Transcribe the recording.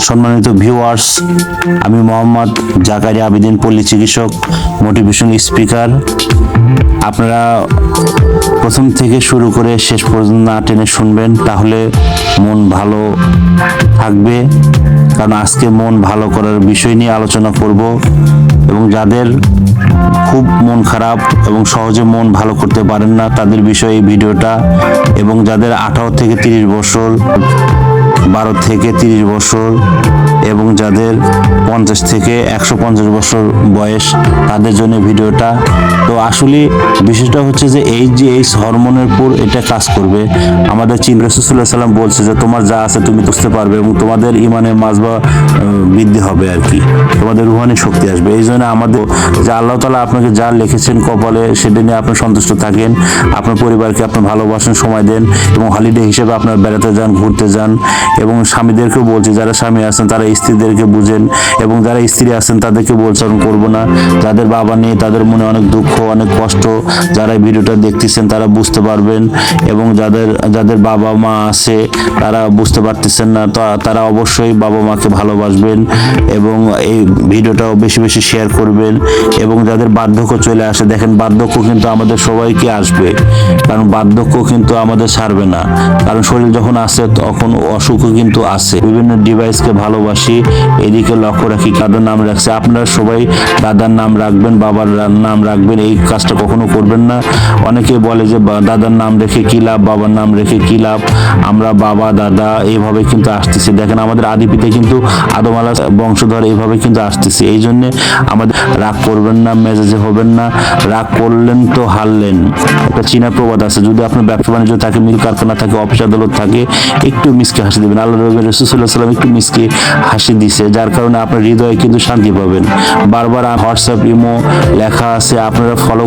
সম্মানিত ভিউয়ার্স, আমি মোহাম্মদ জাকারিয়া আবেদিন, পল্লী চিকিৎসক, মোটিভেশন স্পিকার। আপনারা প্রথম থেকে শুরু করে শেষ পর্যন্ত না টেনে শুনবেন, তাহলে মন ভালো থাকবে। কারণ আজকে মন ভালো করার বিষয় নিয়ে আলোচনা করব, এবং যাদের খুব মন খারাপ এবং সহজে মন ভালো করতে পারেন না তাদের বিষয়ে এই ভিডিওটা। এবং যাদের 18 থেকে 30 বছর, 12 থেকে 30 বছর এবং যাদের 50 থেকে 150 বছর বয়স, তাদের জন্য ভিডিওটা। তো আসলে বিষয়টা হচ্ছে যে এই হরমোনের উপর এটা কাজ করবে। আমাদের রাসূল সাল্লাল্লাহু আলাইহি ওয়াসাল্লাম বলছে যে তোমার যা আছে তুমি বুঝতে পারবে এবং তোমাদের ইমানের মাজবা বৃদ্ধি হবে আর কি, তোমাদের রুহানি শক্তি আসবে। এই জন্য আমাদের যে আল্লাহ তাআলা আপনাকে যা লিখেছেন কপালে, সেটা নিয়ে আপনি সন্তুষ্ট থাকেন, আপনার পরিবারকে আপনি ভালোবাসেন, সময় দেন এবং হলিডে হিসেবে আপনার বেড়াতে যান, ঘুরতে যান। এবং স্বামীদেরকেও বলছি, যারা স্বামী আছেন তারা স্ত্রীদেরকে বুঝেন, এবং যারা স্ত্রী আছেন তাদেরকে বলছি আমি করবো না। যাদের বাবা নেই তাদের মনে অনেক দুঃখ, অনেক কষ্ট, যারা এই ভিডিওটা দেখতেছেন তারা বুঝতে পারবেন। এবং যাদের বাবা মা আছে তারা বুঝতে পারতেছেন না, তো তারা অবশ্যই বাবা মাকে ভালোবাসবেন এবং এই ভিডিওটাও বেশি বেশি শেয়ার করবেন। এবং যাদের বার্ধক্য চলে আসে, দেখেন বার্ধক্য কিন্তু আমাদের সবাইকে আসবে, কারণ বার্ধক্য কিন্তু আমাদের ছাড়বে না। কারণ শরীর যখন আসে তখন অসুখও কিন্তু আসে। বিভিন্ন ডিভাইসকে ভালোবাসি, এদিকে লক্ষ্য রাখি কাদের নাম রাখছে। আপনারা সবাই দাদার নাম রাখবেন, বাবার নাম রাখবেন, এই কাজটা কখনো করবেন না। অনেকে বলে যে দাদার নাম রেখে কি লাভ, বাবার নাম রেখে কি লাভ। আমরা বাবা দাদা এইভাবে কিন্তু আসতেছি। দেখেন আমাদের আদিপিতা কিন্তু আদম আলাইহিস বংশধর, এইভাবে কিন্তু আসতেছি। এই জন্য আমাদের রাগ করবেন না, মেজাজে হবেন না। রাগ করলেন তো হারলেন, একটা চীনা প্রবাদ আছে। যদি আপনার ব্যবসা বাণিজ্য থাকে, মিল কারখানা থাকে, অফিস আদালত থাকে, একটু মিসকে হাসি দিবেন। আল্লাহ রাসূল সাল্লাল্লাহু আলাইহি ওয়াসাল্লাম একটু মিসকে হাসি দিছে, যার কারণে আপনার হৃদয়ে কিন্তু শান্তি পাবেন। বারবার হোয়াটসঅ্যাপ, ইমো লেখা আছে, আপনারা ফলো